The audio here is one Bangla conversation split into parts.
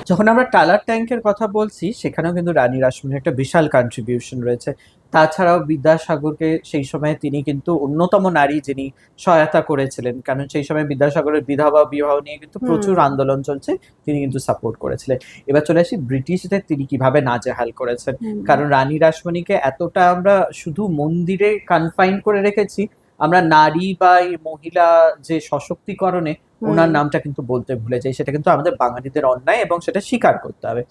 যখন আমরা টালার ট্যাঙ্কের কথা বলছি সেখানেও কিন্তু রানী রাসমণির একটা বিশাল কন্ট্রিবিউশন রয়েছে। তাছাড়াও বিদ্যাসাগরকে সেই সময়ে তিনি কিন্তু অন্যতম নারী যিনি সহায়তা করেছিলেন। কারণ সেই সময় বিদ্যাসাগরের বিধবা বিবাহ নিয়ে কিন্তু প্রচুর হুম। আন্দোলন চলছে। তিনি কিন্তু সাপোর্ট করেছিলেন। এবার চলে আসি ব্রিটিশদের তিনি কিভাবে নাজেহাল করেছেন। হুম। কারণ রানী রাসমণিকে এতটা আমরা শুধু মন্দিরে কনফাইন করে রেখেছি, আমরা নারী বা এই মহিলা যে সশক্তিকরণে হুম। উনার নামটা কিন্তু বলতে ভুলে যাই। সেটা কিন্তু আমাদের বাঙালিদের অন্যায় এবং সেটা স্বীকার করতে হবে।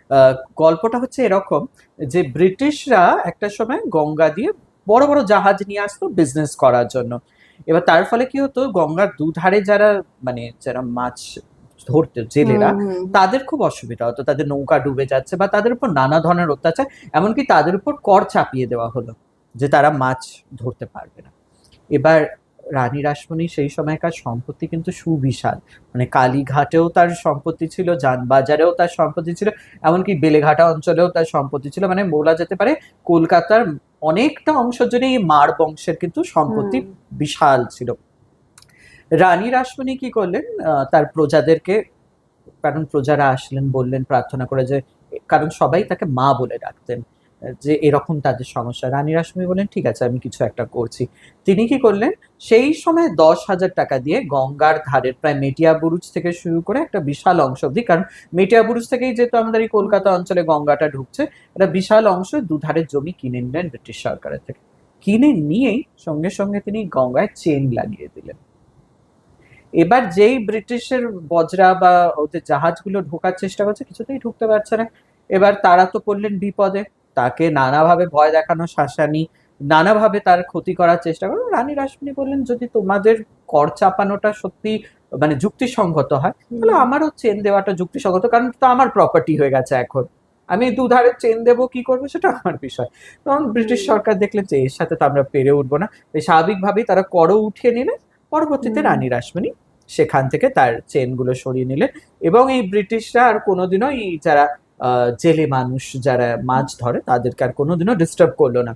আ গল্পটা হচ্ছে এরকম যে ব্রিটিশরা একটা সময় গঙ্গা দিয়ে বড়, বড় জাহাজ নিয়ে আসতো বিজনেস করার জন্য। এবার তার ফলে কি হতো গঙ্গার দুধারে যারা মানে যারা মাছ ধরতো জেলেরা, হুম। হুম। তাদের খুব অসুবিধা হতো। তাদের নৌকা ডুবে যাচ্ছে বা তাদের উপর নানা ধরনের অত্যাচার, এমনকি তাদের উপর কর চাপিয়ে দেওয়া হলো যে তারা মাছ ধরতে পারবে না। এবার রানী রাসমণি সেই সময়কার সম্পত্তি কিন্তু সুবিশাল। মানে কালীঘাটেও তার সম্পত্তি ছিল, যানবাজারেও তার সম্পত্তি ছিল, এমনকি বেলেঘাটা অঞ্চলেও তার সম্পত্তি ছিল। মানে বলা যেতে পারে কলকাতার অনেকটা অংশ জুড়ে এই মার বংশের কিন্তু সম্পত্তি হুম। বিশাল ছিল। রানী রাসমণি কি করলেন তার প্রজাদেরকে, কারণ প্রজারা আসলেন বললেন প্রার্থনা করে যে, কারণ সবাই তাকে মা বলে ডাকতেন, যে এরকম তাদের সমস্যা। রানী রাসমণি বললেন ঠিক আছে আমি কিছু একটা করছি। তিনি কি করলেন সেই সময় 10,000 টাকা দিয়ে গঙ্গার ধারের প্রায় মেটিয়া বুরুজ থেকে শুরু করে একটা বিশাল অংশ অব্দি, কারণ মেটিয়া বুরুজ থেকেই যেহেতু আমাদের এই কলকাতা অঞ্চলে গঙ্গাটা ঢুকছে, একটা বিশাল অংশ দুধারের জমি কিনে নিলেন ব্রিটিশ সরকারের থেকে। কিনে নিয়েই সঙ্গে সঙ্গে তিনি গঙ্গায় চেন লাগিয়ে দিলেন। এবার যেই ব্রিটিশের বজরা বা ওদের জাহাজগুলো ঢোকার চেষ্টা করছে কিছুতেই ঢুকতে পারছে না। এবার তারা তো পড়লেন বিপদে, তাকে নানাভাবে ভয় দেখানো, শাসানি, নানাভাবে তার ক্ষতি করার চেষ্টা করলো। রানী রাসমণি বললেন যদি তোমাদের কর চাপানোটা সত্যি মানে যুক্তিসঙ্গত হয়, তাহলে হুম। আমারও চেন দেওয়াটা যুক্তিসঙ্গত, কারণ তো আমার প্রপার্টি হয়ে গেছে এখন, আমি দুধারে চেন দেবো কি করবো সেটা আমার বিষয়। তখন ব্রিটিশ হুম। সরকার দেখলেন যে এর সাথে তো আমরা পেরে উঠবো না, তাই স্বাভাবিকভাবেই তারা করও উঠিয়ে নিলেন। পরবর্তীতে হুম। রানী রাসমণি সেখান থেকে তার চেনগুলো সরিয়ে নিলেন এবং এই ব্রিটিশরা আর কোনোদিনও এই যারা জেলে মানুষ যারা মাছ ধরে তাদেরকে আর কোনোদিনও ডিস্টার্ব করলো না।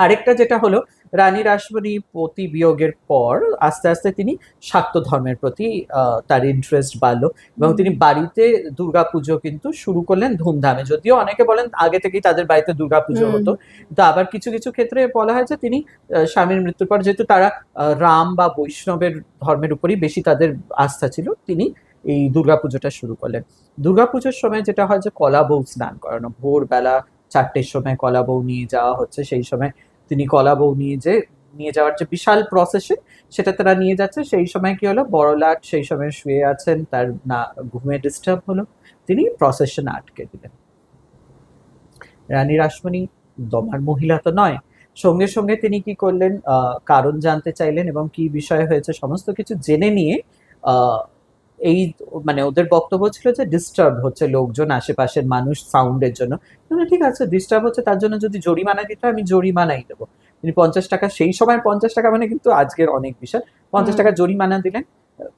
আরেকটা যেটা হলো, রানী রাসমণি পতি বিয়োগের পর আস্তে আস্তে তিনি শাক্ত ধর্মের প্রতি তার ইন্টারেস্ট বাড়লো এবং হুম। তিনি বাড়িতে দুর্গাপুজো কিন্তু শুরু করলেন ধুমধামে। যদিও অনেকে বলেন আগে থেকেই তাদের বাড়িতে দুর্গাপুজো হুম। হতো, কিন্তু আবার কিছু কিছু ক্ষেত্রে বলা হয় যে তিনি স্বামীর মৃত্যুর পর যেহেতু তারা রাম বা বৈষ্ণবের ধর্মের উপরই বেশি তাদের আস্থা ছিল, তিনি এই দুর্গাপুজোটা শুরু করলেন। দুর্গাপুজোর সময় যেটা হয় যে কলা বউ স্নান করানো, ভোরবেলা 4টের সময় কলা বউ নিয়ে যাওয়া হচ্ছে, সেই সময় তিনি কলা বউ নিয়ে যাওয়ার যে বিশাল প্রসেসে সেটা তারা নিয়ে যাচ্ছে। সেই সময় কি হলো বড়লাট সেই সময় শুয়ে আছেন, তার না ঘুমে ডিস্টার্ব হলো, তিনি প্রসেশন আটকে দিলেন। রানী রাসমণি দমার মহিলা তো নয়, সঙ্গে সঙ্গে তিনি কি করলেন কারণ জানতে চাইলেন এবং কি বিষয় হয়েছে সমস্ত কিছু জেনে নিয়ে আহ, এই মানে ওদের বক্তব্য ছিল যে ডিস্টার্ব হচ্ছে লোকজন আশেপাশের মানুষ সাউন্ডের জন্য। ঠিক আছে ডিস্টার্ব হচ্ছে তার জন্য যদি জরিমানা দিতে হয় আমি জরিমানাই দেবো। তিনি 50 টাকা, সেই সময় 50 টাকা মানে কিন্তু আজকের অনেক বিষয়, 50 টাকা জরিমানা দিলেন,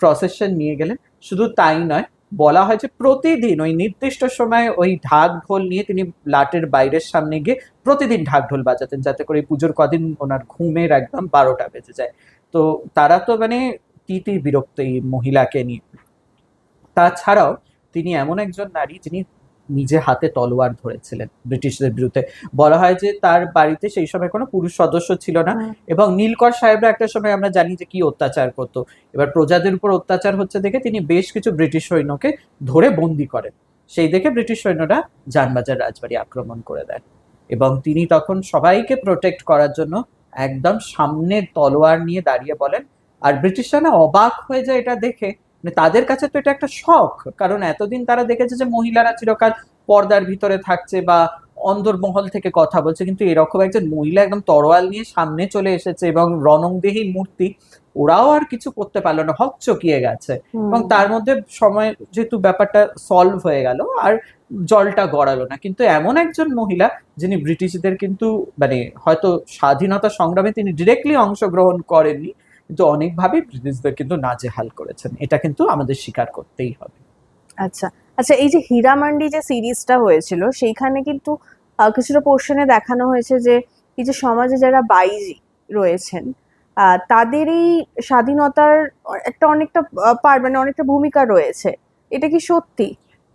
প্রসেশন নিয়ে গেলেন। শুধু তাই নয়, বলা হয় যে প্রতিদিন ওই নির্দিষ্ট সময় ওই ঢাক ঢোল নিয়ে তিনি লাটের বাইরের সামনে গিয়ে প্রতিদিন ঢাক ঢোল বাজাতেন যাতে করে পুজোর কদিন ওনার ঘুমের একদম 12টা বেজে যায়। তো তারা তো মানে তিতি বিরক্ত এই মহিলাকে নিয়ে। তাছাড়াও তিনি এমন একজন নারী যিনি নিজে হাতে তলোয়ার ধরেছিলেন ব্রিটিশদের বিরুদ্ধে। বলা হয় যে তার বাড়িতে সেই সময় কোনো পুরুষ সদস্য ছিল না হুম। এবং নীলকর সাহেবরা একটা সময় আমরা জানি যে কি অত্যাচার করতো। এবার প্রজাদের উপর অত্যাচার হচ্ছে দেখে তিনি বেশ কিছু ব্রিটিশ সৈন্যকে ধরে বন্দি করেন। সেই দেখে ব্রিটিশ সৈন্যরা জানবাজার রাজবাড়ি আক্রমণ করে দেন এবং তিনি তখন সবাইকে প্রোটেক্ট করার জন্য একদম সামনে তলোয়ার নিয়ে দাঁড়িয়ে বলেন। আর ব্রিটিশরা না অবাক হয়ে যায় এটা দেখে, মানে তাদের কাছে তো এটা একটা শখ, কারণ এতদিন তারা দেখেছে যে মহিলারা চিরকাল পর্দার ভিতরে থাকছে বা অন্দরমহল থেকে কথা বলছে, কিন্তু এরকম একজন মহিলা একদম তরোয়াল নিয়ে সামনে চলে এসেছে এবং রণংদেহী মূর্তি, ওরাও আর কিছু করতে পারলো না, হকচকিয়ে গেছে। এবং হুম। তার মধ্যে সময় যেহেতু ব্যাপারটা সলভ হয়ে গেল আর জলটা গড়ালো না, কিন্তু এমন একজন মহিলা যিনি ব্রিটিশদের কিন্তু মানে হয়তো স্বাধীনতা সংগ্রামে তিনি ডিরেক্টলি অংশগ্রহণ করেননি, কিন্তু অনেকভাবে ব্রিটিশদের কিন্তু নাজেহাল করেছেন, এটা কিন্তু আমাদের স্বীকার করতেই হবে। আচ্ছা। আচ্ছা, এই যে হীরামান্ডি যে সিরিজটা হয়েছিল সেইখানে কিন্তু কিছুটা পোর্শনে দেখানো হয়েছে যে এই যে সমাজে যারা বাইজি রয়েছেন তাদের এই স্বাধীনতার একটা অনেকটা মানে অনেকটা ভূমিকা রয়েছে। এটা কি সত্যি?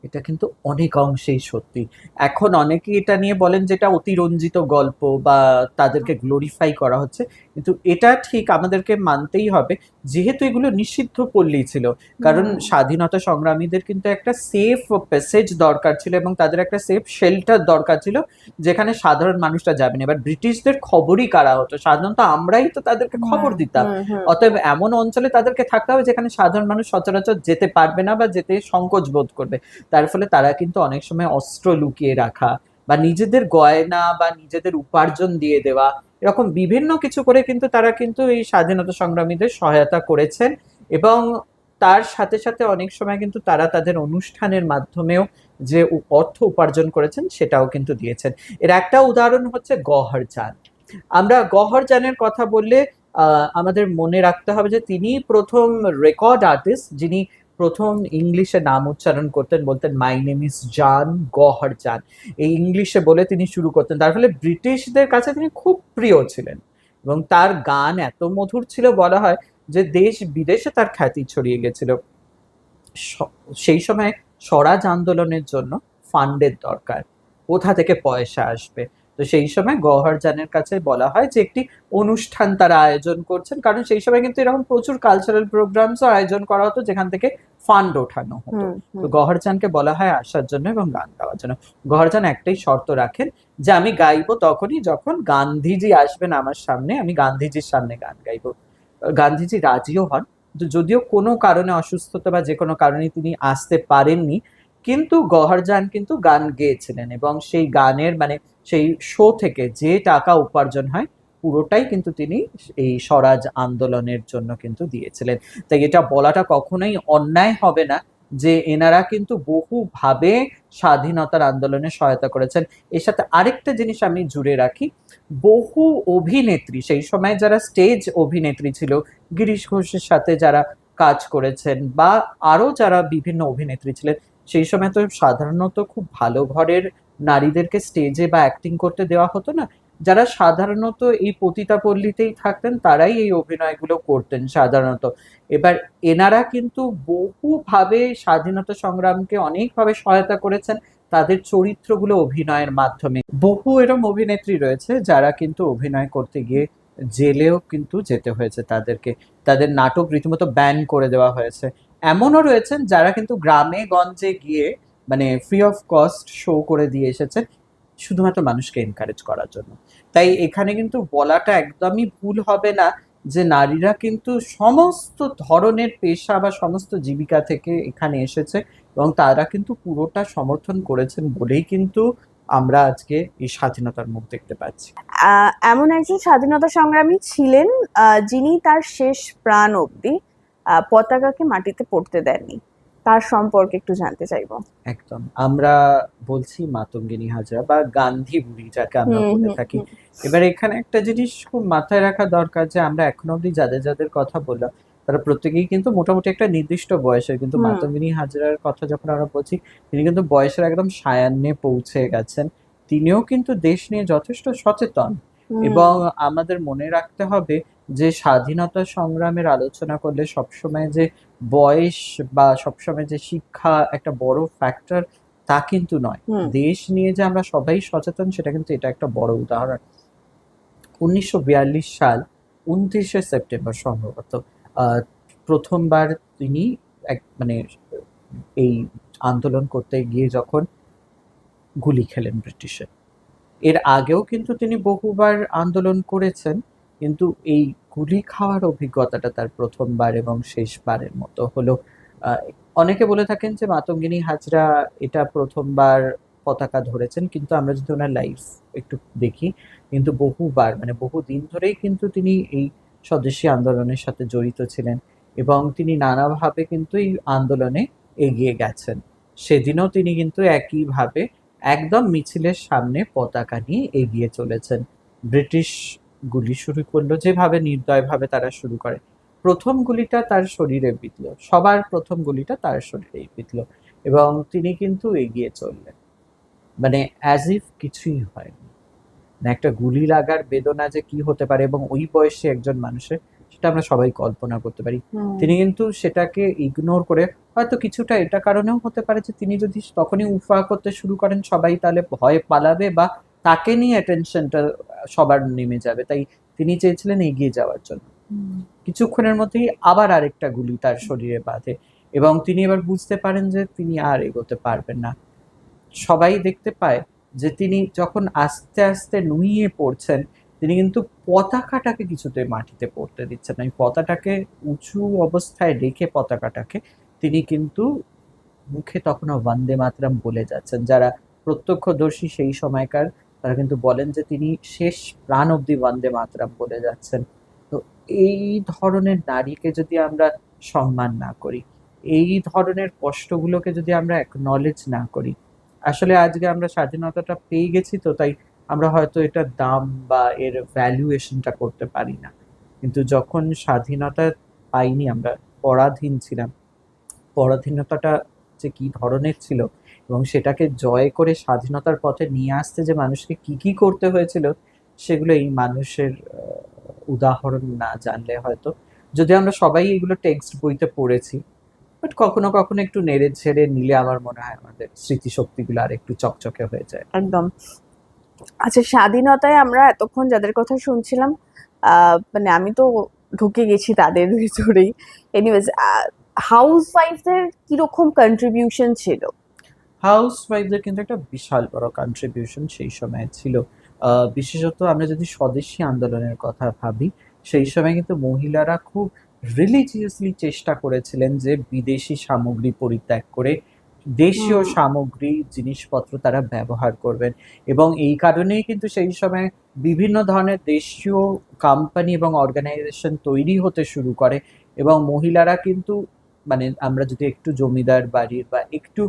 এটা কিন্তু অনেক অংশেই সত্যি। এখন অনেকেই এটা নিয়ে বলেন যে এটা অতিরঞ্জিত গল্প বা তাদেরকে গ্লোরিফাই করা হচ্ছে। কিন্তু এটা ঠিক আমাদেরকে মানতেই হবে, যেহেতু এগুলো নিষিদ্ধ পল্লী ছিল। কারণ হুম স্বাধীনতা সংগ্রামীদের কিন্তু একটা সেফ প্যাসেজ দরকার ছিল এবং তাদের একটা সেফ শেল্টার দরকার ছিল, যেখানে সাধারণ মানুষরা যাবে না। এবার ব্রিটিশদের খবরই কারা হতো? সাধারণত আমরাই তো তাদেরকে খবর হুম দিতাম। হুম হুম অতএব এমন অঞ্চলে তাদেরকে থাকতে হবে যেখানে সাধারণ মানুষ সচরাচর যেতে পারবে না বা যেতে সংকোচ বোধ করবে। তার ফলে তারা কিন্তু অনেক সময় অস্ত্র লুকিয়ে রাখা বা নিজেদের গয়না বা নিজেদের উপার্জন দিয়ে দেওয়া, এরকম বিভিন্ন কিছু করে কিন্তু তারা কিন্তু এই স্বাধীনতা সংগ্রামীদের সহায়তা করেছেন। এবং তার সাথে সাথে অনেক সময় কিন্তু তারা তাদের অনুষ্ঠানের মাধ্যমেও যে অর্থ উপার্জন করেছেন সেটাও কিন্তু দিয়েছেন। এর একটা উদাহরণ হচ্ছে গওহর জান। আমরা গওহর জানের কথা বললে আমাদের মনে রাখতে হবে যে তিনি প্রথম রেকর্ড আর্টিস্ট যিনি প্রথম ইংলিশে নাম উচ্চারণ করতেন, বলতেন মাই নেম ইজ জান গওহর জান। এই ইংলিশে বলে তিনি শুরু করতেন, তার ফলে ব্রিটিশদের কাছে তিনি খুব প্রিয় ছিলেন এবং তার গান এত মধুর ছিল, বলা হয় যে দেশ বিদেশে তার খ্যাতি ছড়িয়ে গেছিল। সেই সময় স্বরাজ আন্দোলনের জন্য ফান্ডের দরকার, কোথা থেকে পয়সা আসবে? তো সেই সময় গওহর জানের কাছে বলা হয় যে একটি অনুষ্ঠান তারা আয়োজন করছেন, কারণ সেই সময় কিন্তু এরকম প্রচুর কালচারাল প্রোগ্রামসও আয়োজন করা হতো যেখান থেকে ফান্ড ওঠানো হতো। হুম তো হুম গওহর জানকে বলা হয় আসার জন্য এবং গান গাওয়ার জন্য। গওহর জান একটাই শর্ত রাখেন যে আমি গাইবো তখনই যখন গান্ধীজি আসবেন আমার সামনে, আমি গান্ধীজির সামনে গান গাইবো। গান্ধীজি রাজিও হন। যদিও কোনো কারণে অসুস্থতা বা যে কোনো কারণে তিনি আসতে পারেননি, কিন্তু গওহর জান কিন্তু গান গেয়েছিলেন এবং সেই গানের মানে সেই শো থেকে যে টাকা উপার্জন হয় পুরোটাই কিন্তু তিনি এই স্বরাজ আন্দোলনের জন্য কিন্তু দিয়েছিলেন। তাই এটা বলাটা কখনোই অন্যায় হবে না যে এনারা কিন্তু বহুভাবে স্বাধীনতার আন্দোলনে সহায়তা করেছেন। এর সাথে আরেকটা জিনিস আমি জুড়ে রাখি, বহু অভিনেত্রী সেই সময় যারা স্টেজ অভিনেত্রী ছিল, গিরিশ ঘোষের সাথে যারা কাজ করেছেন বা আরো যারা বিভিন্ন অভিনেত্রী ছিলেন, সেই সময় তো সাধারণত খুব ভালো ঘরের নারীদেরকে স্টেজে বা অ্যাক্টিং করতে দেওয়া হতো না। যারা সাধারণত এই পতিতাপল্লীতেই থাকতেন তারাই এই অভিনয়গুলো করতেন সাধারণত। এবার এনারা কিন্তু বহুভাবে স্বাধীনতা সংগ্রামকে অনেকভাবে সহায়তা করেছেন তাদের চরিত্রগুলো অভিনয়ের মাধ্যমে। বহু এরম অভিনেত্রী রয়েছে যারা কিন্তু অভিনয় করতে গিয়ে জেলেও কিন্তু যেতে হয়েছে তাদেরকে। তাদের নাটক রীতিমতো ব্যান করে দেওয়া হয়েছে। এমনও রয়েছেন যারা কিন্তু গ্রামে গঞ্জে গিয়ে মানে ফ্রি অফ কস্ট শো করে দিয়ে এসেছেন, শুধুমাত্র মানুষকে এনকারেজ করার জন্য। তাই এখানে কিন্তু বলাটা একদমই ভুল হবে না যে নারীরা কিন্তু সমস্ত ধরনের পেশা বা সমস্ত জীবিকা থেকে এখানে এসেছে এবং তারা কিন্তু পুরোটা সমর্থন করেছেন বলেই কিন্তু আমরা আজকে এই স্বাধীনতার মুখ দেখতে পাচ্ছি। এমন একজন স্বাধীনতা সংগ্রামী ছিলেন যিনি তার শেষ প্রাণ অবধি পতাকাকে মাটিতে পড়তে দেননি। তার সম্পর্কে একটু জানতে চাইবো। একদম। আমরা বলছি মাতঙ্গিনী হাজরা বা গান্ধী বুড়ি যাকে আমরা হুম বলে হুম থাকি। হুম এবার এখানে একটা জিনিস খুব মাথায় রাখা দরকার যে আমরা এখনো অব্দি যাদের যাদের কথা বললাম তারা প্রত্যেকেই কিন্তু মোটামুটি একটা নির্দিষ্ট বয়সের, কিন্তু হুম মাতঙ্গিনী হাজরার কথা যখন আমরা বলছি তিনি কিন্তু বয়সের একদম সায়ান্নে পৌঁছে গেছেন। তিনিও কিন্তু দেশ নিয়ে যথেষ্ট সচেতন হুম এবং আমাদের মনে রাখতে হবে যে স্বাধীনতা সংগ্রামের আলোচনা করলে সবসময় যে বয়স বা সবসময় যে শিক্ষা একটা বড় ফ্যাক্টর তা কিন্তু নয়। হুম দেশ নিয়ে যে আমরা সবাই সচেতন সেটা কিন্তু এটা একটা বড় উদাহরণ। ১৯৪২ সাল ২৯শে সেপ্টেম্বর সম্ভবত আহ, প্রথমবার তিনি মানে এই আন্দোলন করতে গিয়ে যখন গুলি খেলেন ব্রিটিশে। এর আগেও কিন্তু তিনি বহুবার আন্দোলন করেছেন, কিন্তু এই গুলি খাওয়ার অভিজ্ঞতাটা তার প্রথমবার এবং শেষবারের মতো হলো। আহ, অনেকে বলে থাকেন যে মাতঙ্গিনী হাজরা এটা প্রথমবার পতাকা ধরেছেন, কিন্তু আমরা যদি ওনার লাইফ একটু দেখি কিন্তু বহুবার মানে বহুদিন ধরেই কিন্তু তিনি এই স্বদেশী আন্দোলনের সাথে জড়িত ছিলেন এবং তিনি নানাভাবে কিন্তু এই আন্দোলনে এগিয়ে গেছেন। সেদিনও তিনি কিন্তু একইভাবে একদম মিছিলের সামনে পতাকা নিয়ে এগিয়ে চলেছেন। ব্রিটিশ গুলি শুরু করলো যেভাবে নির্দয়ভাবে তারা শুরু করে। প্রথম গুলিটা তার শরীরে বিঁধল, সবার প্রথম গুলিটা তার শরীরেই বিঁধল এবং তিনি কিন্তু এগিয়ে চললেন মানে অ্যাজ ইফ কিছুই হয়নি। মানে একটা গুলি লাগার বেদনা যে কি হতে পারে এবং ওই বয়সে একজন মানুষের, সেটা আমরা সবাই কল্পনা করতে পারি। হুম। তিনি কিন্তু সেটাকে ইগনোর করে, হয়তো কিছুটা এটা কারণেও হতে পারে যে তিনি যদি তখনই উফা করতে শুরু করেন সবাই তাহলে ভয় পালাবে বা তাকে নিয়ে অ্যাটেনশনটা সবার নেমে যাবে, তাই তিনি চেয়েছিলেন এগিয়ে যাওয়ার জন্য। হুম। কিছুক্ষণের মধ্যেই আবার আরেকটা গুলি তার শরীরে বাঁধে এবং তিনি এবার বুঝতে পারেন যে তিনি আর এগোতে পারবেন না। সবাই দেখতে পায় যে তিনি যখন আস্তে আস্তে নুইয়ে পড়ছেন, তিনি কিন্তু পতাকাটাকে কিছুতে মাটিতে পড়তে দিচ্ছেন না। এই পতাকাটাকে উঁচু অবস্থায় রেখে পতাকাটাকে তিনি কিন্তু মুখে তখনও বন্দে মাতরম বলে যাচ্ছেন। যারা প্রত্যক্ষদর্শী সেই সময়কার, তারা কিন্তু বলেন যে তিনি শেষ প্রাণ অবধি বন্দে মাতরম বলে যাচ্ছেন। তো এই ধরনের নারীকে যদি আমরা সম্মান না করি, এই ধরনের কষ্টগুলোকে যদি আমরা অ্যাকনলেজ না করি, আসলে আজকে আমরা স্বাধীনতাটা পেয়ে গেছি তো তাই আমরা হয়তো এটার দাম বা এর ভ্যালুয়েশনটা করতে পারি না। কিন্তু যখন স্বাধীনতা পাইনি, আমরা পরাধীন ছিলাম, পরাধীনতাটা যে কি ধরনের ছিল এবং সেটাকে জয় করে স্বাধীনতার পথে নিয়ে আসতে যে মানুষকে কি কি করতে হয়েছিল, সেগুলো এই মানুষের উদাহরণ না জানলে হয়তো, যদি আমরা সবাই এগুলো টেক্সট বইতে পড়েছি, বাট কখনো কখনো একটু নেড়ে ঝেড়ে নিলে আমার মনে হয় আমাদের স্মৃতিশক্তিগুলো আর একটু চকচকে হয়ে যায়। একদম। আচ্ছা, স্বাধীনতায় আমরা এতক্ষণ যাদের কথা শুনছিলাম, মানে আমি তো ঢুকে গেছি তাদের ভিতরেই। এনিওয়েজ, হাউস ওয়াইফদের কিরকম কন্ট্রিবিউশন ছিল? হাউস ওয়াইফদের কিন্তু একটা বিশাল বড় কন্ট্রিবিউশন সেই সময় ছিল। বিশেষত আমরা যদি স্বদেশী আন্দোলনের কথা ভাবি, সেই সময় কিন্তু মহিলারা খুব রিলিজিয়াসলি চেষ্টা করেছিলেন যে বিদেশি সামগ্রী পরিত্যাগ করে দেশীয় হুম। সামগ্রী জিনিসপত্র তারা ব্যবহার করবেন এবং এই কারণেই কিন্তু সেই সময় বিভিন্ন ধরনের দেশীয় কোম্পানি এবং অর্গানাইজেশন তৈরি হতে শুরু করে এবং মহিলারা কিন্তু, মানে আমরা যদি একটু জমিদার বাড়ির বা একটু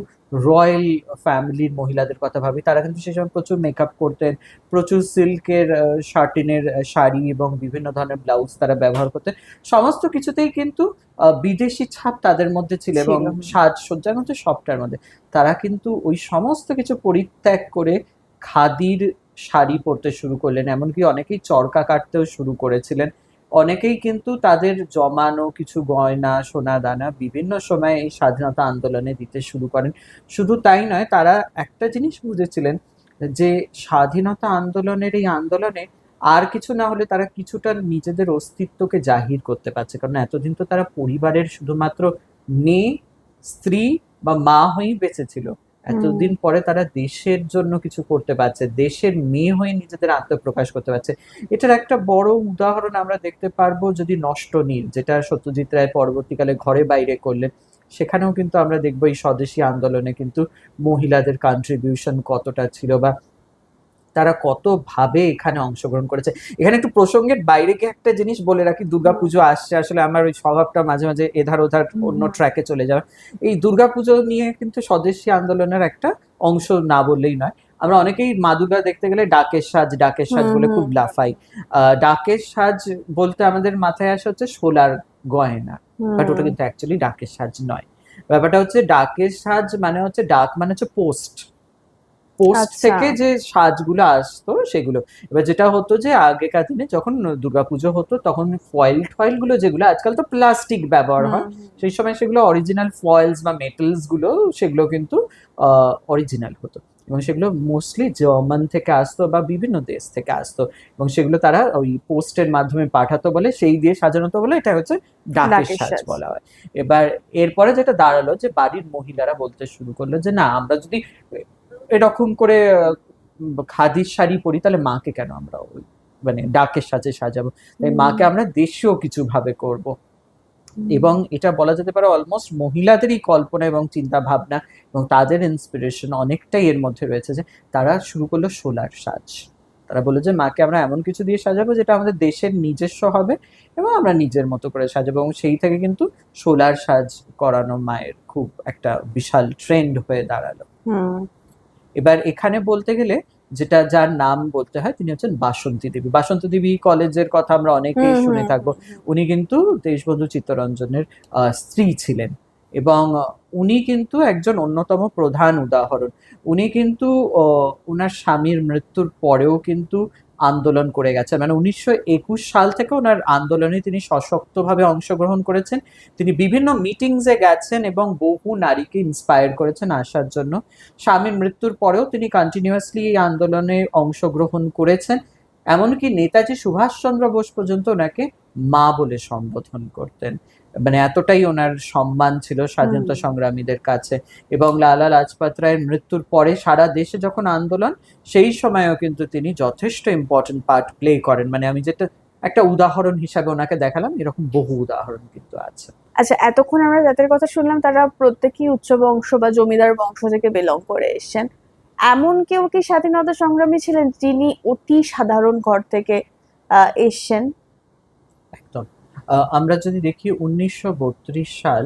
রয়্যাল ফ্যামিলির মহিলাদের কথা ভাবি, তারা কিন্তু সেই সময় প্রচুর মেকআপ করতেন, প্রচুর সিল্কের শাটিনের শাড়ি এবং বিভিন্ন ধরনের ব্লাউজ তারা ব্যবহার করতেন। সমস্ত কিছুতেই কিন্তু বিদেশি ছাপ তাদের মধ্যে ছিল এবং ছিল। সাজসজ্জার মধ্যে সবটার মধ্যে। তারা কিন্তু ওই সমস্ত কিছু পরিত্যাগ করে খাদির শাড়ি পরতে শুরু করলেন। এমনকি অনেকেই চরকা কাটতেও শুরু করেছিলেন। অনেকেই কিন্তু তাদের জমানো কিছু গয়না, সোনাদানা বিভিন্ন সময়ে এই স্বাধীনতা আন্দোলনে দিতে শুরু করেন। শুধু তাই নয়, তারা একটা জিনিস বুঝেছিলেন যে স্বাধীনতা আন্দোলনের এই আন্দোলনে আর কিছু না হলে তারা কিছুটা নিজেদের অস্তিত্বকে জাহির করতে পারছে। কারণ এতদিন তো তারা পরিবারের শুধুমাত্র মেয়ে, স্ত্রী বা মা হয়েই বেঁচে ছিল। হুম। এতদিন পরে তারা দেশের জন্য কিছু করতে পারছে, দেশের মেয়ে হয়ে নিজেদের আত্মপ্রকাশ করতে পারছে। এটার একটা বড় উদাহরণ আমরা দেখতে পারবো যদি নষ্ট নীল, যেটা সত্যজিৎ রায় পরবর্তীকালে ঘরে বাইরে করলেন, সেখানেও কিন্তু আমরা দেখবো এই স্বদেশী আন্দোলনে কিন্তু মহিলাদের কন্ট্রিবিউশন কতটা ছিল বা তারা কতভাবে এখানে অংশগ্রহণ করেছে। এখানে একটু প্রসঙ্গের বাইরে গিয়ে একটা জিনিস বলে রাখি, দুর্গাপুজো আসছে, আসলে আমার ওই স্বভাবটা মাঝে মাঝে এধার ওধার অন্য ট্র্যাকে চলে যাওয়া। এই দুর্গাপুজো নিয়ে কিন্তু স্বদেশী আন্দোলনের একটা অংশ না বললেই নয়। আমরা অনেকেই মা দুর্গা দেখতে গেলে ডাকের সাজ হুম। বলে হুম। খুব লাফাই। ডাকের সাজ বলতে আমাদের মাথায় আসে হচ্ছে শোলার গয়না, বাট ওটা হুম। কিন্তু অ্যাকচুয়ালি ডাকের সাজ নয়। ব্যাপারটা হচ্ছে ডাকের সাজ মানে হচ্ছে, ডাক মানে হচ্ছে পোস্ট, পোস্ট আচ্ছা। থেকে যে সাজগুলো আসতো সেগুলো। এবার যেটা হতো যে আগেকার দিনে যখন দুর্গাপুজো হতো তখন ফয়েল টয়েল গুলো, যেগুলো আজকাল তো প্লাস্টিক ব্যবহার হুম। হয়, সেই সময় সেগুলো অরিজিনাল ফয়েলস বা মেটালস গুলো, সেগুলো কিন্তু অরিজিনাল হতো এবং সেগুলো মোস্টলি জার্মান থেকে আসতো বা বিভিন্ন দেশ থেকে আসতো এবং সেগুলো তারা ওই পোস্টের মাধ্যমে পাঠাতো বলে সেই দিয়ে সাজানো হতো বলে এটা হচ্ছে ডাকের ডাকের সাজ সাজ। বলা হয়। এবার এরপরে যেটা দাঁড়ালো যে বাড়ির মহিলারা বলতে শুরু করলো যে না, আমরা যদি এরকম করে খাদির শাড়ি পরি তাহলে মাকে কেন আমরা ওই মানে ডাকের সাজে সাজাবো, তাই হুম। মাকে আমরা দেশীয় কিছু ভাবে করব। হুম। এবং এটা বলা যেতে পারে অলমোস্ট মহিলাদেরই কল্পনা এবং চিন্তা ভাবনা এবং তাদের ইন্সপিরেশন অনেকটাই এর মধ্যে রয়েছে যে তারা শুরু করলো শোলার সাজ। তারা বললো যে মাকে আমরা এমন কিছু দিয়ে সাজাবো যেটা আমাদের দেশের নিজস্ব হবে এবং আমরা নিজের মতো করে সাজাবো এবং সেই থেকে কিন্তু শোলার সাজ করানো মায়ের খুব একটা বিশাল ট্রেন্ড হয়ে দাঁড়ালো। হুম। এবার এখানে বলতে গেলে যেটা যার নাম বলতে হয় তিনি হচ্ছেন বাসন্তী দেবী। বাসন্তী দেবী কলেজের কথা আমরা অনেকেই হুম। শুনে হুম। থাকবো। উনি কিন্তু দেশবন্ধু চিত্তরঞ্জনের স্ত্রী ছিলেন এবং উনি কিন্তু একজন অন্যতম প্রধান উদাহরণ। উনি কিন্তু উনার স্বামীর মৃত্যুর পরেও কিন্তু আন্দোলন করে গেছেন। মানে 1921 সাল থেকে ওনার আন্দোলনে তিনি সশক্তভাবে অংশগ্রহণ করেছেন। তিনি বিভিন্ন মিটিংসে গেছেন এবং বহু নারীকে ইন্সপায়ার করেছেন আসার জন্য। স্বামীর মৃত্যুর পরেও তিনি কন্টিনিউয়াসলি এই আন্দোলনে অংশগ্রহণ করেছেন। এমনকি নেতাজি সুভাষচন্দ্র বোস পর্যন্ত ওনাকে মা বলে সম্বোধন করতেন। মানে এতটাই ওনার সম্মান ছিল স্বাধীনতা সংগ্রামীদের কাছে। এবং লালা লাজপত রায়ের মৃত্যুর পরে সারা দেশে যখন আন্দোলন, সেই সময়ও কিন্তু তিনি যথেষ্ট ইম্পর্টেন্ট পার্ট প্লে করেন। মানে আমি যেটা একটা উদাহরণ হিসাবে ওনাকে দেখালাম, এরকম বহু উদাহরণ কিন্তু আছে। আচ্ছা, এতক্ষণ আমরা যাদের কথা শুনলাম তারা প্রত্যেকেই উচ্চ বংশ বা জমিদার বংশ থেকে বিলং করে এসেছেন। এমন কেউ কি স্বাধীনতা সংগ্রামী ছিলেন যিনি অতি সাধারণ ঘর থেকে এসেছেন? একদম। আমরা যদি দেখি 1932 সাল,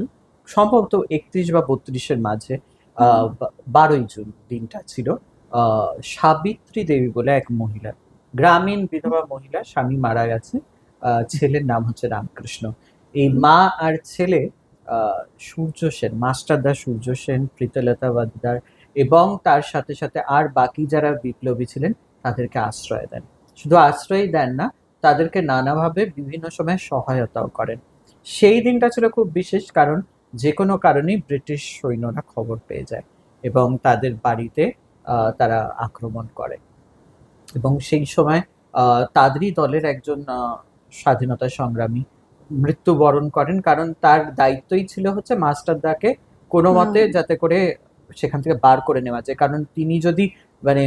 সম্ভবত 31 বা 32-এর মাঝে, 12ই জুন দিনটা ছিল। সাবিত্রী দেবী বলে এক মহিলা, গ্রামীণ বিধবা মহিলা, স্বামী মারা গেছে, ছেলের নাম হচ্ছে রামকৃষ্ণ। এই মা আর ছেলে সূর্য সেন, মাস্টারদা সূর্য সেন, প্রীতলতা ওয়াদ্দেদার এবং তার সাথে সাথে আর বাকি যারা বিপ্লবী ছিলেন তাদেরকে আশ্রয় দেন। শুধু আশ্রয়ই দেন না, তাদেরকে নানাভাবে বিভিন্ন সময় সহায়তাও করেন। সেই দিনটা ছিল খুব বিশেষ, কারণ যে কোনো কারণেই ব্রিটিশ সৈন্যরা খবর পেয়ে যায় এবং তাদের বাড়িতে তারা আক্রমণ করে। এবং সেই সময় তাদেরই দলের একজন স্বাধীনতা সংগ্রামী মৃত্যুবরণ করেন, কারণ তার দায়িত্বই ছিল হচ্ছে মাস্টারদাকে কোনো মতে যাতে করে সেখান থেকে বার করে নেওয়া যায়। কারণ তিনি যদি মানে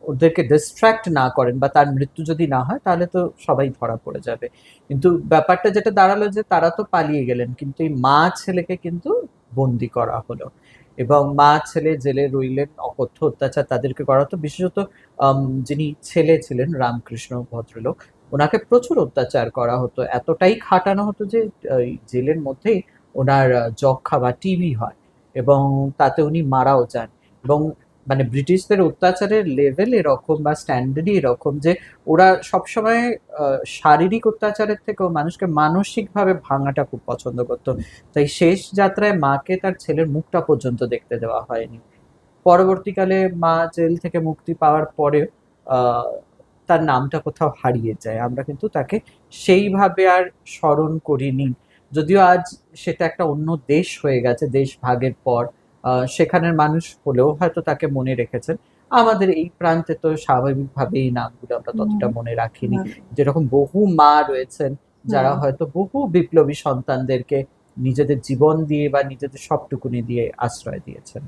ওদেরকে ডিস্ট্র্যাক্ট না করেন বা তার মৃত্যু যদি না হয়, তাহলে তো সবাই ধরা পড়ে যাবে। কিন্তু ব্যাপারটা যেটা দাঁড়ালো যে তারা তো পালিয়ে গেলেন, কিন্তু এই মা ছেলেকে কিন্তু বন্দি করা হলো এবং মা ছেলে জেলে রইলেন। অকথ্য অত্যাচার তাদেরকে করা হতো। বিশেষত যিনি ছেলে ছিলেন রামকৃষ্ণ ভদ্রলোক, ওনাকে প্রচুর অত্যাচার করা হতো, এতটাই খাটানো হতো যে জেলের মধ্যেই ওনার যক্ষা বা টিবি হয় এবং তাতে উনি মারাও যান। এবং মানে ব্রিটিশদের অত্যাচারের লেভেল এরকম বা স্ট্যান্ডার্ডই এরকম যে ওরা সবসময় শারীরিক অত্যাচারের থেকেও মানুষকে মানসিকভাবে ভাঙাটা খুব পছন্দ করতো। তাই শেষ যাত্রায় মাকে তার ছেলের মুখটা পর্যন্ত দেখতে দেওয়া হয়নি। পরবর্তীকালে মা জেল থেকে মুক্তি পাওয়ার পরে তার নামটা কোথাও হারিয়ে যায়, আমরা কিন্তু তাকে সেইভাবে আর স্মরণ করিনি। যদিও আজ সেটা একটা অন্য দেশ হয়ে গেছে, দেশ ভাগের পর সেখানের মানুষ হলেও হয়তো তাকে মনে রেখেছেন। আমাদের এই প্রান্তে তো স্বাভাবিকভাবেই নামগুলো আমরা ততটা মনে রাখিনি। যেরকম বহু মা রয়েছেন যারা হয়তো বহু বিপ্লবী সন্তানদেরকে নিজেদের জীবন দিয়ে বা নিজেদের সবটুকুনি দিয়ে আশ্রয় দিয়েছেন।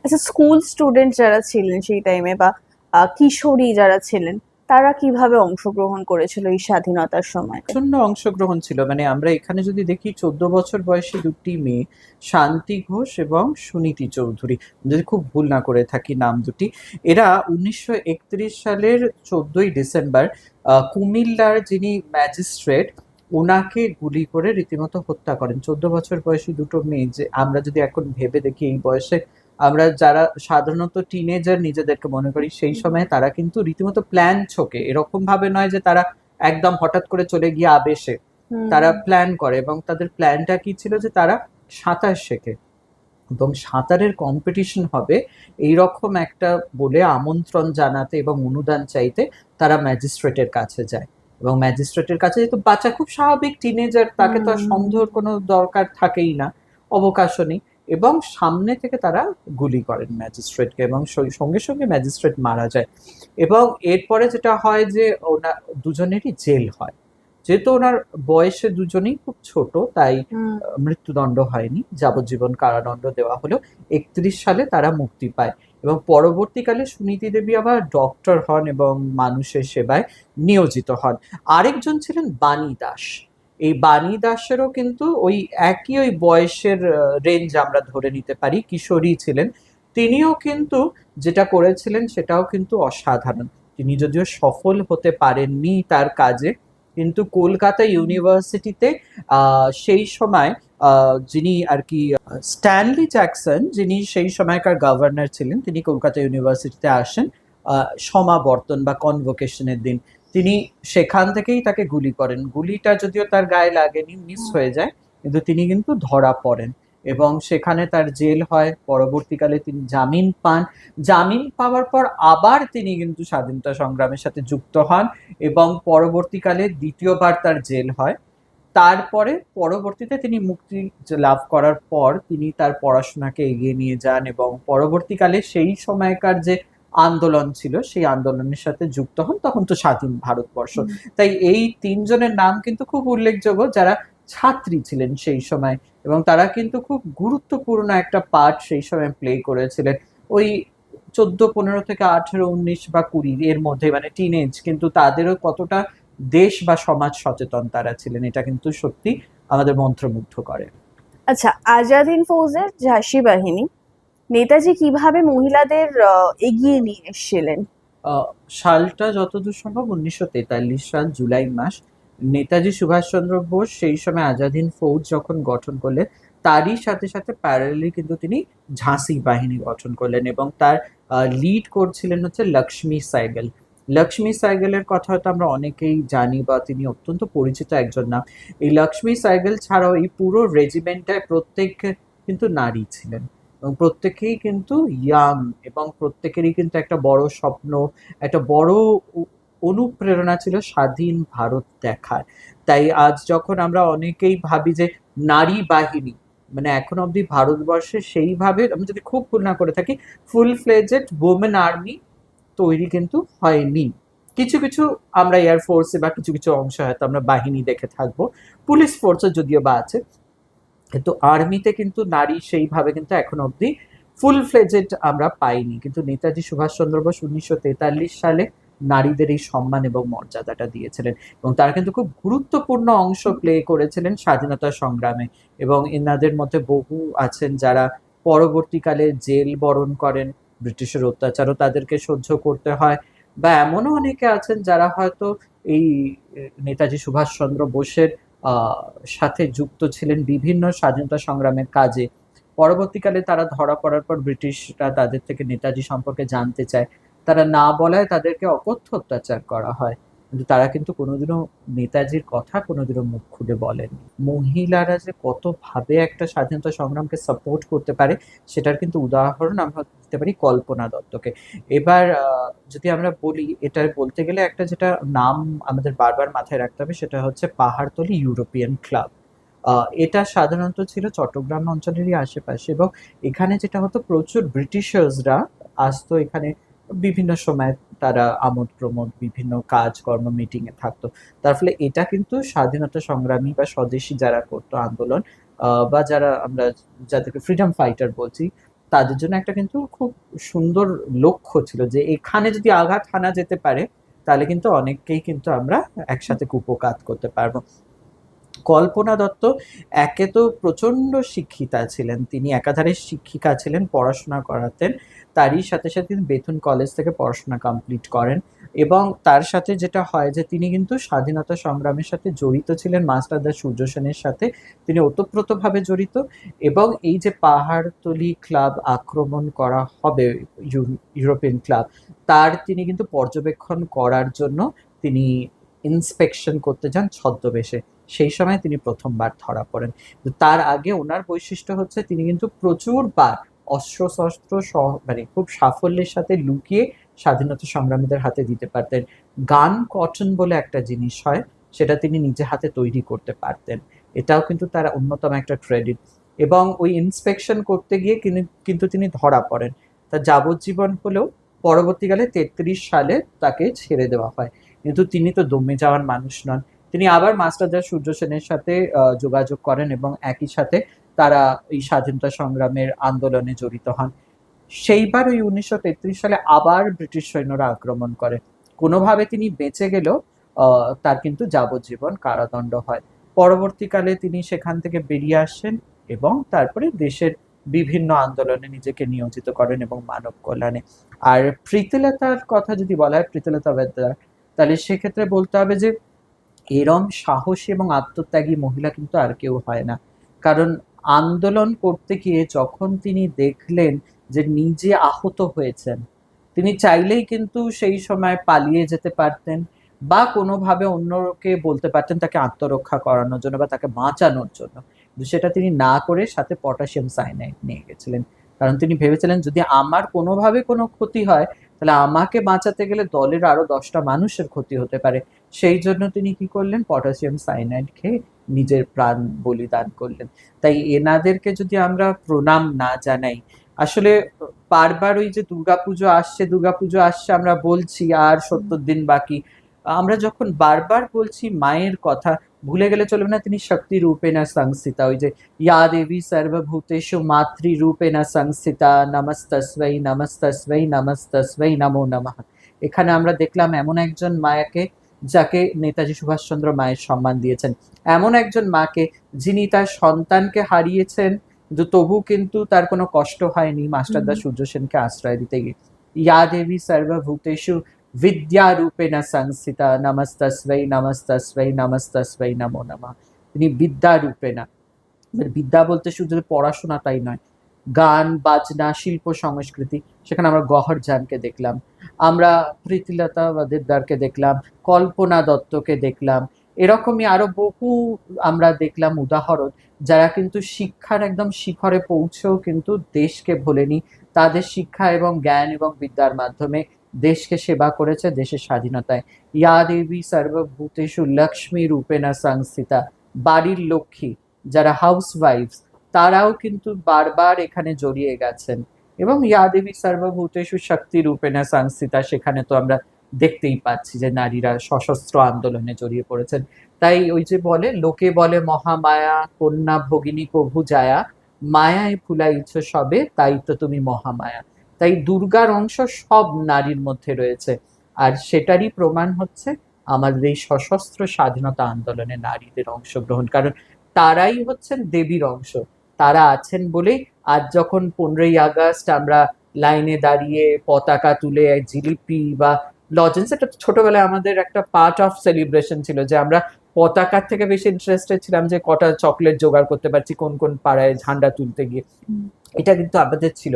আচ্ছা, স্কুল স্টুডেন্ট যারা ছিলেন সেই টাইমে বা কিশোরী যারা ছিলেন, তারা কিভাবে অংশগ্রহণ করেছিল এই স্বাধীনতার সময়? প্রচন্ড অংশগ্রহণ ছিল। মানে আমরা এখানে যদি দেখি 14 বছর বয়সী দুটি মেয়ে, শান্তি ঘোষ এবং সুনীতি চৌধুরী, যদি খুব ভুল না করে থাকি নাম দুটি, এরা 1931 সালের 14ই ডিসেম্বর কুমিল্লার যিনি ম্যাজিস্ট্রেট, ওনাকে গুলি করে রীতিমতো হত্যা করেন। 14 বছর বয়সী দুটো মেয়ে, যে আমরা যদি এখন ভেবে দেখি এই বয়সে আমরা যারা সাধারণত টিনেজার নিজেদেরকে মনে করি, সেই সময় তারা কিন্তু রীতিমতো প্ল্যান ছকে, এরকম ভাবে নয় যে তারা একদম হঠাৎ করে চলে গিয়ে আবেশে, তারা প্ল্যান করে। এবং তাদের প্ল্যানটা কি ছিল যে তারা সাঁতার শেখে এবং সাঁতারের কম্পিটিশন হবে এইরকম একটা বলে আমন্ত্রণ জানাতে এবং অনুদান চাইতে তারা ম্যাজিস্ট্রেটের কাছে যায়। এবং ম্যাজিস্ট্রেটের কাছে যেহেতু বাচ্চা, খুব স্বাভাবিক টিনেজার, তাকে তো আর সন্দেহের কোনো দরকার থাকেই না, অবকাশও নেই। এবং সামনে থেকে তারা গুলি করেন ম্যাজিস্ট্রেটকে এবং সঙ্গে সঙ্গে ম্যাজিস্ট্রেট মারা যায়। এবং এরপরে যেটা হয় যে ওনার দুজনেরই জেল হয়। যেহেতু ওনার বয়সে দুজনেই খুব ছোট, তাই মৃত্যুদণ্ড হয়নি, যাবজ্জীবন কারাদণ্ড দেওয়া হলো। 31 সালে তারা মুক্তি পায় এবং পরবর্তীকালে সুনীতি দেবী আবার ডক্টর হন এবং মানুষের সেবায় নিয়োজিত হন। আরেকজন ছিলেন বাণী দাস। এই বাণী দাসেরও কিন্তু ওই একই ওই বয়সের রেঞ্জ আমরা ধরে নিতে পারি, কিশোরী ছিলেন। তিনিও কিন্তু যেটা করেছিলেন সেটাও কিন্তু অসাধারণ। তিনি যদিও সফল হতে পারেননি তার কাজে, কিন্তু কলকাতা ইউনিভার্সিটিতে সেই সময় যিনি আর কি স্ট্যানলি জ্যাকসন, যিনি সেই সময়কার গভর্নর ছিলেন, তিনি কলকাতা ইউনিভার্সিটিতে আসেন সমাবর্তন বা কনভোকেশনের দিন। তিনি সেখান থেকেই তাকে গুলি করেন। গুলিটা যদিও তার গায়ে লাগেনি, মিস হয়ে যায়, কিন্তু তিনি কিন্তু ধরা পড়েন এবং সেখানে তার জেল হয়। পরবর্তীকালে তিনি জামিন পান। জামিন পাওয়ার পর আবার তিনি কিন্তু স্বাধীনতা সংগ্রামের সাথে যুক্ত হন এবং পরবর্তীকালে দ্বিতীয়বার তার জেল হয়। তারপরে পরবর্তীতে তিনি মুক্তি লাভ করার পর তিনি তার পড়াশোনাকে এগিয়ে নিয়ে যান এবং পরবর্তীকালে সেই সময়কার যে আন্দোলন ছিল সেই আন্দোলনের সাথে যুক্ত হন। তখন তো স্বাধীন ভারতবর্ষ। তাই এই তিনজনের নাম কিন্তু খুব উল্লেখযোগ্য, যারা ছাত্রী ছিলেন সেই সময়, এবং তারা কিন্তু খুব গুরুত্বপূর্ণ একটা পার্ট সেই সময় প্লে করেছিলেন। ওই 14, 15 থেকে 18, 19 বা 20 এর মধ্যে, মানে টিনেজ, কিন্তু তাদেরও কতটা দেশ বা সমাজ সচেতন তারা ছিলেন, এটা কিন্তু সত্যি আমাদের মন্ত্রমুগ্ধ করে। আচ্ছা, আজাদ হিন্দ ফৌজের ঝাঁসি বাহিনী, নেতাজি কিভাবে মহিলাদের এগিয়ে নিয়ে এসেছিলেন? আহ, সালটা যতদূর সম্ভব 1943 সাল জুলাই মাস। নেতাজি সুভাষচন্দ্র বোস সেই সময় আজাদ হিন্দ ফৌজ যখন গঠন করলেন, তারই সাথে সাথে প্যারালালি কিন্তু তিনি ঝাঁসি বাহিনী গঠন করলেন এবং তার লিড করছিলেন হচ্ছে লক্ষ্মী সাইগল। লক্ষ্মী সাইগলের কথা হয়তো আমরা অনেকেই জানি বা তিনি অত্যন্ত পরিচিত একজন নাম। এই লক্ষ্মী সাইগল ছাড়াও এই পুরো রেজিমেন্টটায় প্রত্যেক কিন্তু নারী ছিলেন এবং প্রত্যেকেই কিন্তু ইয়াং, এবং প্রত্যেকেরই কিন্তু একটা বড় স্বপ্ন, একটা বড় অনুপ্রেরণা ছিল স্বাধীন ভারত দেখার। তাই আজ যখন আমরা অনেকেই ভাবি যে নারী বাহিনী, মানে এখন অবধি ভারতবর্ষে সেইভাবে আমি যদি খুব ভুল না করে থাকি, ফুল ফ্লেজেড ওমেন আর্মি তৈরি কিন্তু হয়নি। কিছু কিছু আমরা এয়ারফোর্সে বা কিছু কিছু অংশ হয়তো আমরা বাহিনী দেখে থাকবো, পুলিশ ফোর্সে যদিও বা আছে, কিন্তু আর্মিতে কিন্তু নারী সেইভাবে কিন্তু এখন অবধি ফুল ফ্লেজেড আমরা পাইনি। কিন্তু নেতাজি সুভাষচন্দ্র বোস 1943 সালে নারীদের এই সম্মান এবং মর্যাদাটা দিয়েছিলেন এবং তারা কিন্তু খুব গুরুত্বপূর্ণ অংশ প্লে করেছিলেন স্বাধীনতা সংগ্রামে। এবং এনাদের মধ্যে বহু আছেন যারা পরবর্তীকালে জেল বরণ করেন, ব্রিটিশের অত্যাচারও তাদেরকে সহ্য করতে হয়, বা এমনও অনেকে আছেন যারা হয়তো এই নেতাজি সুভাষচন্দ্র বোসের আহ, সাথে যুক্ত ছিলেন বিভিন্ন স্বাধীনতা সংগ্রামের কাজে। পরবর্তীকালে তারা ধরা পড়ার পর ব্রিটিশরা তাদের থেকে নেতাজি সম্পর্কে জানতে চায়, তারা না বলায় তাদেরকে অকথ্য অত্যাচার করা হয়, কিন্তু তারা কিন্তু কোনোদিনও নেতাজির কথা কোনোদিনও মুখ খুলে বলেননি। মহিলারা যে কত ভাবে একটা স্বাধীনতা সংগ্রামকে সাপোর্ট করতে পারে সেটার কিন্তু উদাহরণ আমরা দিতে পারি কল্পনা দত্তকে। এবার যদি আমরা বলি, এটা বলতে গেলে একটা যেটা নাম আমাদের বারবার মাথায় রাখতে হবে সেটা হচ্ছে পাহাড়তলি ইউরোপিয়ান ক্লাব। এটা সাধারণত ছিল চট্টগ্রাম অঞ্চলেরই আশেপাশে, এবং এখানে যেটা হতো প্রচুর ব্রিটিশার্সরা আসতো এখানে বিভিন্ন সময়, তারা আমোদ প্রমোদ বিভিন্ন কাজকর্ম মিটিং এ থাকতো। তার ফলে এটা কিন্তু স্বাধীনতা সংগ্রামী বা স্বদেশী যারা করতো আন্দোলন, বা যারা আমরা যাদেরকে ফ্রিডম ফাইটার বলছি, তাদের জন্য একটা কিন্তু খুব সুন্দর লক্ষ্য ছিল যে এখানে যদি আঘাত হানা যেতে পারে তাহলে কিন্তু অনেককেই কিন্তু আমরা একসাথে কুপকাত করতে পারবো। কল্পনা দত্ত একে তো প্রচণ্ড শিক্ষিতা ছিলেন, তিনি একাধারে শিক্ষিকা ছিলেন, পড়াশোনা করাতেন, তারই সাথে সাথে তিনি বেথুন কলেজ থেকে পড়াশোনা কমপ্লিট করেন। এবং তার সাথে যেটা হয় যে তিনি কিন্তু স্বাধীনতা সংগ্রামের সাথে জড়িত ছিলেন, মাস্টারদা সূর্য সেনের সাথে তিনি ওতপ্রোতভাবে জড়িত। এবং এই যে পাহাড়তলি ক্লাব আক্রমণ করা হবে, ইউরোপিয়ান ক্লাব, তার তিনি কিন্তু পর্যবেক্ষণ করার জন্য তিনি ইন্সপেকশন করতে যান ছদ্মবেশে। সেই সময় তিনি প্রথমবার ধরা পড়েন। তো তার আগে ওনার বৈশিষ্ট্য হচ্ছে তিনি কিন্তু প্রচুরবার অস্ত্রশস্ত্র মানে খুব সাফল্যের সাথে লুকিয়ে স্বাধীনতা সংগ্রামীদের হাতে দিতে পারতেন। গান কটন বলে একটা জিনিস হয়, সেটা তিনি নিজে হাতে তৈরি করতে পারতেন, এটাও কিন্তু তার অন্যতম একটা ক্রেডিট। এবং ওই ইন্সপেকশন করতে গিয়ে কিন্তু তিনি ধরা পড়েন, তার যাবজ্জীবন হলেও পরবর্তীকালে 33 সালে তাকে ছেড়ে দেওয়া হয়। কিন্তু তিনি তো দমে যাওয়ার মানুষ নন, তিনি আবার মাস্টারদা সূর্য সেনের সাথে যোগাযোগ করেন এবং একই সাথে তারা এই স্বাধীনতা সংগ্রামের আন্দোলনে জড়িত হন। সেইবার ওই 1933 সালে আবার ব্রিটিশ সৈন্যরা আক্রমণ করে, কোনোভাবে তিনি বেঁচে গেলেও তার কিন্তু যাবজ্জীবন কারাদণ্ড হয়। পরবর্তীকালে তিনি সেখান থেকে বেরিয়ে আসেন এবং তারপরে দেশের বিভিন্ন আন্দোলনে নিজেকে নিয়োজিত করেন এবং মানব কল্যাণে। আর প্রীতিলতার কথা যদি বলা হয়, প্রীতিলতা ওয়াদ্দেদার, তাহলে সেক্ষেত্রে বলতে হবে যে এরম সাহসী এবং আত্মত্যাগী মহিলা কিন্তু আর কেউ হয় না। কারণ আন্দোলন করতে গিয়ে যখন তিনি দেখলেন যে নিজে আহত হয়েছেন, তিনি চাইলেই কিন্তু সেই সময় পালিয়ে যেতে পারতেন বা কোনোভাবে অন্যকে বলতে পারতেন তাকে আত্মরক্ষা করানোর জন্য বা তাকে বাঁচানোর জন্য। সেটা তিনি না করে সাথে পটাশিয়াম সায়ানাইড নিয়ে গেছিলেন। কারণ তিনি ভেবেছিলেন যদি আমার কোনোভাবে কোনো ক্ষতি হয় তাহলে আমাকে বাঁচাতে গেলে দলের আরো 10টা মানুষের ক্ষতি হতে পারে। সেই জন্য তিনি কি করলেন, পটাশিয়াম সায়ানাইড খেয়ে নিজের প্রাণ বলিদান করলেন। তাই এনাদেরকে যদি আমরা প্রণাম না জানাই, আসলে বারবার ওই যে দুর্গাপুজো আসছে আমরা বলছি আর 70 দিন বাকি, আমরা যখন বারবার বলছি মায়ের কথা, ভুলে গেলে চলবে না তিনি শক্তি রূপেণা সংস্থিতা, ওই যে ইয়া দেবী সর্বভূতেষু মাতৃরূপেণা সংস্থিতা নমস্তস্মৈ নমস্তস্মৈ নমস্তস্মৈ নমো নমঃ। এখানে আমরা দেখলাম এমন একজন মায়াকে যাকে নেতাজি সুভাষচন্দ্র মায়ের সম্মান দিয়েছেন, এমন একজন মাকে যিনি তার সন্তানকে হারিয়েছেন কিন্তু তবু কিন্তু তার কোনো কষ্ট হয়নি মাস্টারদা সূর্য সেনকে আশ্রয় দিতে গিয়ে। ইয়া দেবী সর্বভূতেষু বিদ্যা রূপেণা সংস্থিতা নমস্তস্মৈ নমস্তস্মৈ নমস্তস্মৈ নমো নমঃ। তিনি বিদ্যা রূপেণা, বিদ্যা বলতে শুধু পড়াশোনা তাই নয়, গান বাজনা শিল্প সংস্কৃতি, সেখানে আমরা গহর জানকে দেখলাম, আমরা প্রীতিলতা ওয়াদ্দেদারকে দেখলাম, কল্পনা দত্তকে দেখলাম, এরকমই আরো বহু আমরা দেখলাম উদাহরণ যারা কিন্তু শিক্ষার একদম শিখরে পৌঁছেও কিন্তু দেশকে ভোলেনি, তাদের শিক্ষা এবং জ্ঞান এবং বিদ্যার মাধ্যমে দেশকে সেবা করেছে দেশের স্বাধীনতায়। ইয়া দেবী সর্বভূতেষু লক্ষ্মী রূপেণা সংস্থিতা, বাড়ির লক্ষ্মী যারা হাউস ওয়াইফস তারাও কিন্তু বারবার এখানে জড়িয়ে গেছেন। এবং ইয়া দেবী সর্বভূতেষু শক্তি রূপেণা সংস্থিতা, সেখানে তো আমরা দেখতেই পাচ্ছি যে নারীরা সশস্ত্র আন্দোলনে জড়িয়ে পড়েছেন। তাই ওই যে বলে, লোকে বলে মহামায়া কন্যা ভগিনী কভু জায়া, মায়ায় ফুলাইছ সবে তাই তো তুমি মহামায়া। তাই দুর্গার অংশ সব নারীর মধ্যে রয়েছে, আর সেটারই প্রমাণ হচ্ছে আমাদের এই সশস্ত্র স্বাধীনতা আন্দোলনে নারীদের অংশগ্রহণ। কারণ তারাই হচ্ছেন দেবীর অংশ, তারা আছেন বলেই আজ যখন 15ই আগস্ট আমরা লাইনে দাঁড়িয়ে পতাকা তুলে জিলিপি বা লজেন্স, এটা ছোটবেলায় আমাদের একটা পার্ট অফ সেলিব্রেশন ছিল যে আমরা পতাকার থেকে বেশি ইন্টারেস্টেড ছিলাম যে কটা চকলেট জোগাড় করতে পারছি কোন কোন পাড়ায় ঝান্ডা তুলতে গিয়ে, এটা কিন্তু আমাদের ছিল।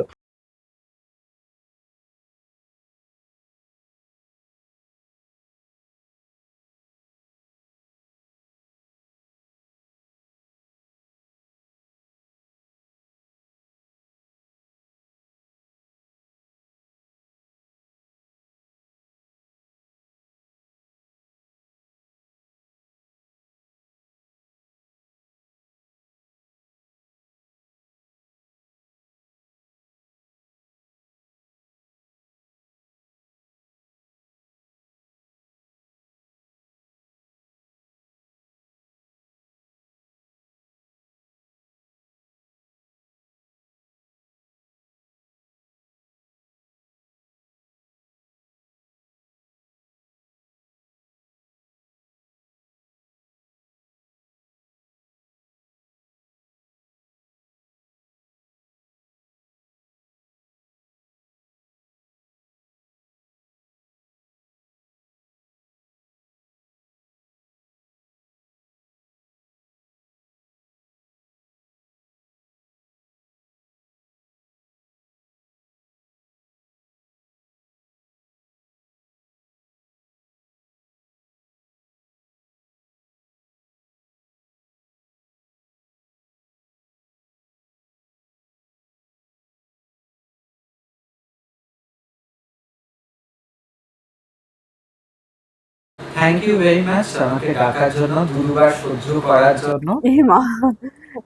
থ্যাংক ইউ ভেরি মাচ আমাকে ডাকার জন্য, দুর্বার সহ্য করার জন্য। এ মা,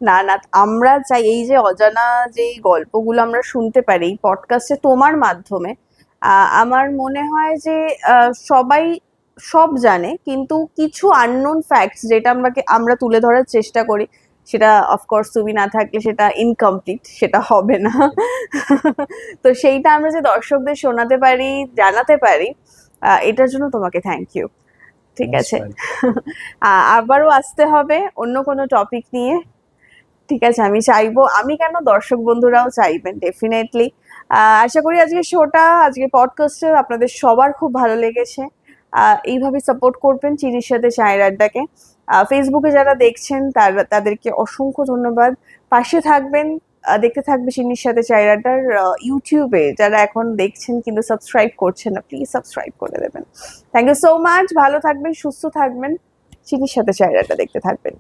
না না, আমরা চাই এই যে অজানা যে গল্পগুলো আমরা শুনতে পারি এই পডকাস্টে তোমার মাধ্যমে, আমার মনে হয় যে সবাই সব জানে, কিন্তু কিছু আননোন ফ্যাক্টস যেটা আমরা তুলে ধরার চেষ্টা করি, সেটা অফকোর্স তুমি না থাকলে সেটা ইনকমপ্লিট, সেটা হবে না। তো সেইটা আমরা যে দর্শকদের শোনাতে পারি, জানাতে পারি, এটার জন্য তোমাকে থ্যাংক ইউ। ঠিক আছে, আবারও আসতে হবে অন্য কোনো টপিক নিয়ে। ঠিক আছে, আমি চাইবো, আমি কেন দর্শক বন্ধুরাও চাইবেন ডেফিনেটলি। আশা করি আজকে শোটা, আজকে পডকাস্টে আপনাদের সবার খুব ভালো লেগেছে। এইভাবে সাপোর্ট করবেন চিনির সাথে চায়ের আড্ডাকে। ফেসবুকে যারা দেখছেন তাদেরকে অসংখ্য ধন্যবাদ, পাশে থাকবেন, দেখতে থাকবে চিনির সাথে চায়ের আড্ডার। ইউটিউবে যারা এখন দেখছেন কিন্তু সাবস্ক্রাইব করছেন না, প্লিজ সাবস্ক্রাইব করে দেবেন। থ্যাংক ইউ সো মাচ, ভালো থাকবেন, সুস্থ থাকবেন, চিনির সাথে চায়ের আড্ডা দেখতে থাকবেন।